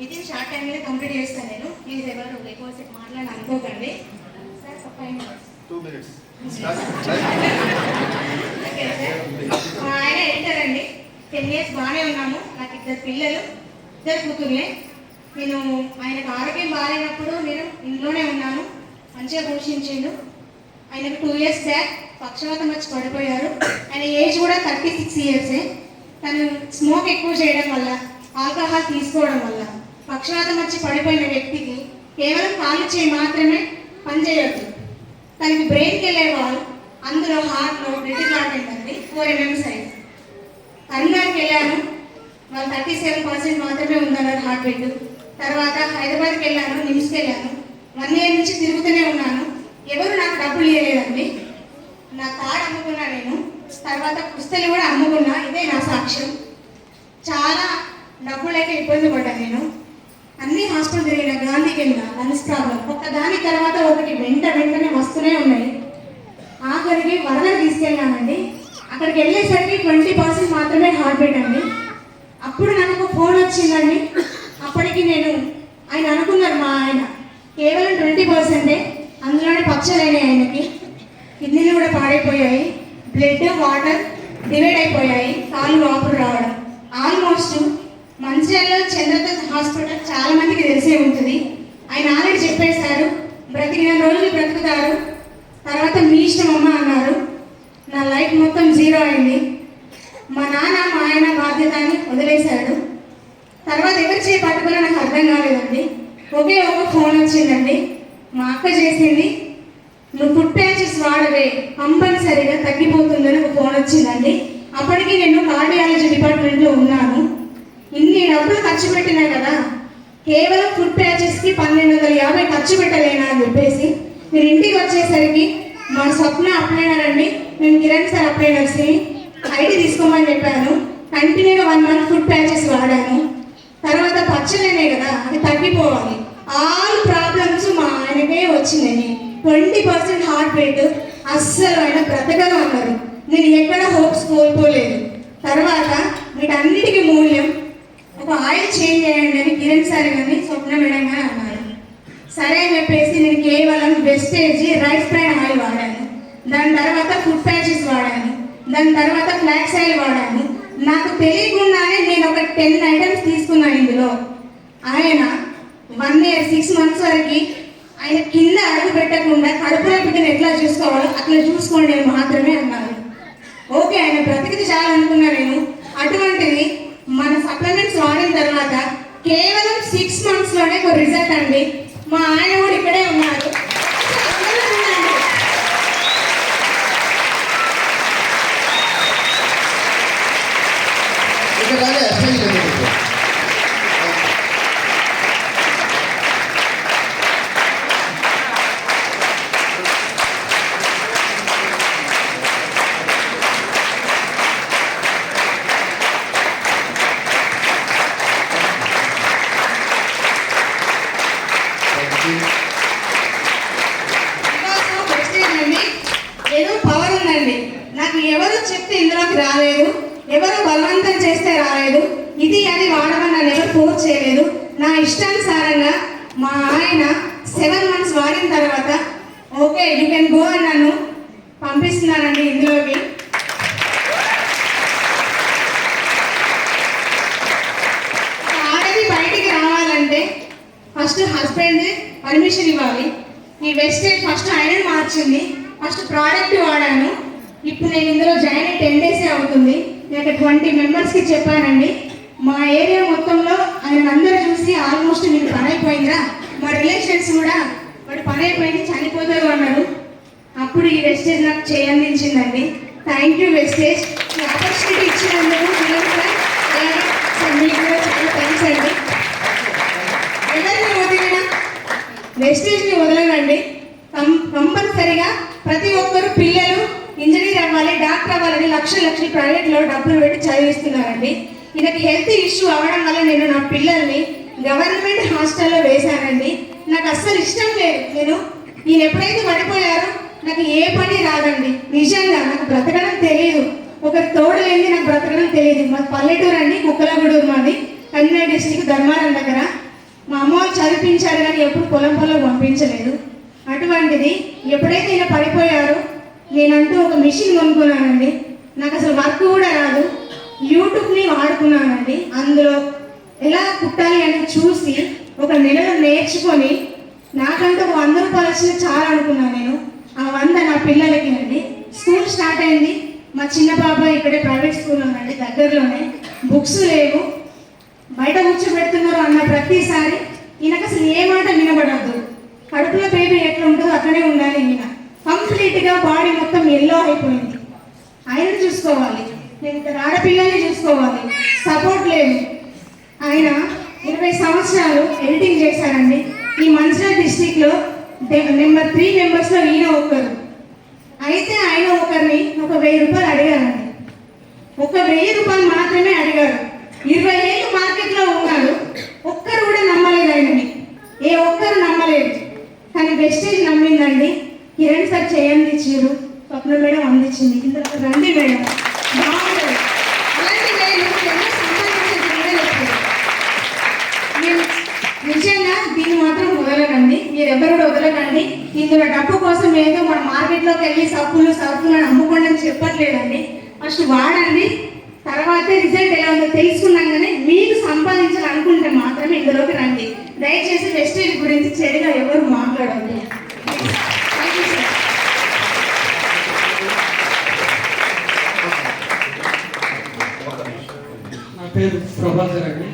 With in short టైంలో complete చేస్తాను నేను. ప్లీజ్ ఎవరు ఎక్కువ సేపు మాట్లాడి అనుకోకండి. Sir 5 minutes 2 minutes. Okay sir. మా ఆయన ఎడిటర్ అండి. 10 years బాగానే ఉన్నాము. నాకు 2 పిల్లలు, 2 కూతుర్లే. నేను ఆయనకు ఆరోగ్యం బాగాలేనప్పుడు నేను ఇంట్లోనే ఉన్నాను. మంచిగా పోషించిండు. ఆయనకు 2 years బ్యాక్ పక్షవాతం వచ్చి పడిపోయారు. ఆయన ఏజ్ కూడా 36 years. తను స్మోక్ ఎక్కువ చేయడం వల్ల, ఆల్కహాల్ తీసుకోవడం వల్ల పక్షవాతం వచ్చి పడిపోయిన వ్యక్తికి కేవలం కాలు చేయి మాత్రమే పనిచేయొద్దు. తనకి బ్రెయిన్కి వెళ్ళే వాళ్ళు, అందులో హార్ట్లో బ్లడ్ క్లాట్ అయిందండి, 4 mm సైజ్. కరీంనగర్కి వెళ్ళాను, వాళ్ళు 37% మాత్రమే ఉందన్నారు హార్ట్ బీట్. తర్వాత హైదరాబాద్కి వెళ్ళాను, నిమ్స్కి వెళ్ళాను. 1 year నుంచి తిరుగుతూనే ఉన్నాను. ఎవరు నాకు డబ్బులు ఇవ్వలేదండి. నా కార్డు అమ్ముకున్నా నేను. తర్వాత పుస్తలు కూడా అమ్ముకున్నా. ఇదే నా సాక్ష్యం. చాలా డబ్బులు అయితే ఇబ్బంది పడ్డా నేను. అన్ని హాస్పిటల్ తిరిగిన, గాంధీకి వెళ్ళిన, లంగ్స్ ప్రాబ్లం ఒక దాని తర్వాత ఒకటి వెంటనే వస్తూనే ఉన్నాయి. ఆఖరికి వరదకు తీసుకెళ్ళానండి. అక్కడికి వెళ్ళేసరికి 20% మాత్రమే హార్ట్ బీట్ అండి. అప్పుడు నాకు ఒక ఫోన్ వచ్చిందండి. అప్పటికి ఆయన అనుకున్నారు, మా ఆయన కేవలం 20%, అందులోనే పచ్చలైనాయి ఆయనకి. కిడ్నీలు కూడా పాడైపోయాయి, బ్లడ్ వాటర్ డివైడ్ అయిపోయాయి, కాళ్ళు వాపులు రావడం. ఆల్మోస్ట్ మంచిర్యాలలో చంద్రత హాస్పిటల్ చాలా మందికి తెలిసే ఉంటుంది. ఆయన ఆల్రెడీ చెప్పేశారు, బ్రతికిన రోజులు బ్రతుకుతారు, తర్వాత మీ ఇష్టం అమ్మ అన్నారు. నా లైఫ్ మొత్తం జీరో అయింది. మా నాన్న మా ఆయన బాధ్యత అని వదిలేశాడు. తర్వాత ఎవరు చేయి పట్టుకున్నా నాకు అర్థం కాలేదండి. ఒకే ఒక ఫోన్ వచ్చిందండి. మా అక్క చేసింది, నువ్వు ఫుడ్ ప్యాచెస్ వాడవే కంపల్సరీగా తగ్గిపోతుందని ఒక ఫోన్ వచ్చిందండి. అప్పటికి నేను కార్డియాలజీ డిపార్ట్మెంట్లో ఉన్నాను. ఇన్ని డబ్బులు ఖర్చు పెట్టినా కదా, కేవలం ఫుడ్ ప్యాచెస్కి 1250 ఖర్చు పెట్టలేనా అని చెప్పేసి మీరు ఇంటికి వచ్చేసరికి మా స్వప్న అప్లైనర్ అండి, మేము కిరణ్ సార్ అప్లైనర్స్ని ఐడి తీసుకోమని చెప్పాను. కంటిన్యూగా 1 month ఫుడ్ ప్యాచెస్ వాడాను. తర్వాత పచ్చలేనే కదా, అది తగ్గిపోవాలి. ఆల్ ప్రాబ్లమ్స్ మా ఆయనకే వచ్చిందని. 20% హార్ట్ రేట్, అస్సలు ఆయన బ్రతకగా ఉన్నారు. నేను ఎక్కడ హోప్స్ కోల్పోలేదు. తర్వాత వీటన్నిటికీ మూల్యం ఒక ఆయిల్ చేంజ్ చేయండి అని కిరణ్ సార్ కానీ స్వప్న మేడం కానీ అన్నారు. సరే అని చెప్పేసి నేను కేవలం వెస్టేజ్ రైస్ బ్రాన్ ఆయిల్ వాడాను. దాని తర్వాత ఫుడ్ ప్యాచెస్ వాడాను. దాని తర్వాత ఫ్లాక్స్ ఆయిల్ వాడాను. నాకు తెలియకుండానే నేను ఒక 10 items తీసుకున్నాను ఇందులో. ఆయన 1 year 6 months వరకు ఆయన కింద అడుగు పెట్టకుండా కడుపులో బిడ్డను ఎట్లా చూసుకోవాలో అట్లా చూసుకోండి మాత్రమే అన్నారు. ఓకే, ఆయన బ్రతికితే చాలా అనుకున్నా నేను. అటువంటిది మన సప్లిమెంట్స్ వాడిన తర్వాత కేవలం 6 monthsలోనే ఒక రిజల్ట్ అండి. మా ఆయన కూడా ఇక్కడే ఉన్నారు. ఏదో పవర్ ఉందండి. నాకు ఎవరు చెప్తే ఇందులోకి రాలేదు, ఎవరు బలవంతం చేస్తే రాలేదు. ఇది అది వాడమని నన్ను ఎవరు ఫోర్స్ చేయలేదు. నా ఇష్టానుసారంగా మా ఆయన 7 months వాడిన తర్వాత ఓకే యూ కెన్ గో అని నన్ను పంపిస్తున్నానండి ఇందులోకి. ఆడది బయటికి రావాలంటే ఫస్ట్ హస్బెండ్ పర్మిషన్ ఇవ్వాలి. ఈ వెస్టేజ్ ఫస్ట్ ఆయన మార్చింది. ఫస్ట్ ప్రోడక్ట్ వాడాను. ఇప్పుడు నేను ఇందులో జాయిన్ అయ్యి 10 days అవుతుంది. నేను 20 members చెప్పానండి. మా ఏరియా మొత్తంలో ఆయన అందరూ చూసి ఆల్మోస్ట్ మీకు పని అయిపోయిందిరా, మా రిలేషన్స్ కూడా వాడు పని అయిపోయింది చనిపోతారు అన్నారు. అప్పుడు ఈ వెస్టేజ్ నాకు చేయందించిందండి. థ్యాంక్ యూ వెస్టేజ్, ఈ ఆపర్చునిటీ ఇచ్చినందుకు. మీకు కూడా చాలా థ్యాంక్స్ అండి. ఎవరిని వదిలినా వెస్టేజ్ని వదలనండి. కంపల్సరిగా ప్రతి ఒక్కరు పిల్లలు ఇంజనీర్ అవ్వాలి, డాక్టర్ అవ్వాలని లక్షలు ప్రైవేట్లో డబ్బులు పెట్టి చదివిస్తున్నారండి. ఇది హెల్త్ ఇష్యూ అవ్వడం వల్ల నేను నా పిల్లల్ని గవర్నమెంట్ హాస్టల్లో వేశానండి. నాకు అస్సలు ఇష్టం లేదు. నేను ఎప్పుడైతే పడిపోయారో నాకు ఏ పని రాదండి. నిజంగా నాకు బ్రతకడం తెలియదు. ఒకరి తోడు లేని నాకు బ్రతకడం తెలియదు. మా పల్లెటూరు అండి, కుక్కలగూడూరు మాది. కరీంనగర్ డిస్టిక్ ధర్మారం దగ్గర. మా అమ్మ వాళ్ళు చదివించారు కానీ ఎప్పుడు పొలం పంపించలేదు. అటువంటిది ఎప్పుడైతే ఈయన పడిపోయారో నేనంటూ ఒక మిషన్ కొనుక్కున్నానండి. నాకు అసలు వర్క్ కూడా రాదు. యూట్యూబ్ని వాడుకున్నానండి. అందులో ఎలా కుట్టాలి అని చూసి ఒక నెలలో నేర్చుకొని నాకంటూ ఒక 100 రూపాయలు వచ్చినా చాలా అనుకున్నాను నేను. ఆ 100 నా పిల్లలకి అండి. స్కూల్ స్టార్ట్ అయింది. మా చిన్న పాప ఇక్కడే ప్రైవేట్ స్కూల్లో ఉందండి, దగ్గరలోనే. బుక్స్ లేవు, బయట కూర్చోబెడుతున్నారు అన్న ప్రతిసారి ఈయనకు అసలు ఏ మాట వినబడద్దు. కడుపులో బేబీ ఎట్లా ఉంటుందో అట్లనే ఉండాలి. ఈయన కంప్లీట్గా బాడీ మొత్తం ఎల్లో అయిపోయింది. ఆయన చూసుకోవాలి, నేను ఇద్దరు ఆడపిల్లల్ని చూసుకోవాలి, సపోర్ట్ లేదు. ఆయన 20 సంవత్సరాలు ఎడిటింగ్ చేశారండి. ఈ మంచిర్యాల డిస్టిక్లో నెంబర్ 3 మెంబర్స్లో ఈయన ఒకరు. అయితే ఆయన ఒకరిని ఒక 1000 రూపాయలు అడిగారండి. ఒక 1000 రూపాయలు మాత్రమే అడిగారు. 20 ఏళ్ళు మార్కెట్లో ఉన్నాడు. ఒక్కరు కూడా నమ్మలేదు ఆయనని, ఏ ఒక్కరు నమ్మలేదు. కానీ వెస్టేజ్ నమ్మిందండి. కిరణ్ సార్ చేయండి ఇచ్చారు, స్వప్న మేడం అందించింది. ఇందులో రండి మేడం, బాగుంటుంది. అలాంటి నేను ఎన్నో సంపాదించేది నేను నిజంగా దీన్ని మాత్రం వదలకండి, మీరు ఎవరు కూడా వదలకండి. ఇందులో డబ్బు కోసం ఏదో మన మార్కెట్లోకి వెళ్ళి సరుకులు అమ్ముకోండి అని చెప్పట్లేదండి. ఫస్ట్ వాడండి, తర్వాతే రిజల్ట్ ఎలా ఉందో తెలుసుకున్నాగానే మీకు సంపాదించాలనుకుంటే మాత్రమే ఇందులోకి రండి. దయచేసి వెస్టేజ్ గురించి చెడుగా ఎవరు మాట్లాడద్దు. నా పేరు ప్రభాకర్ అండి.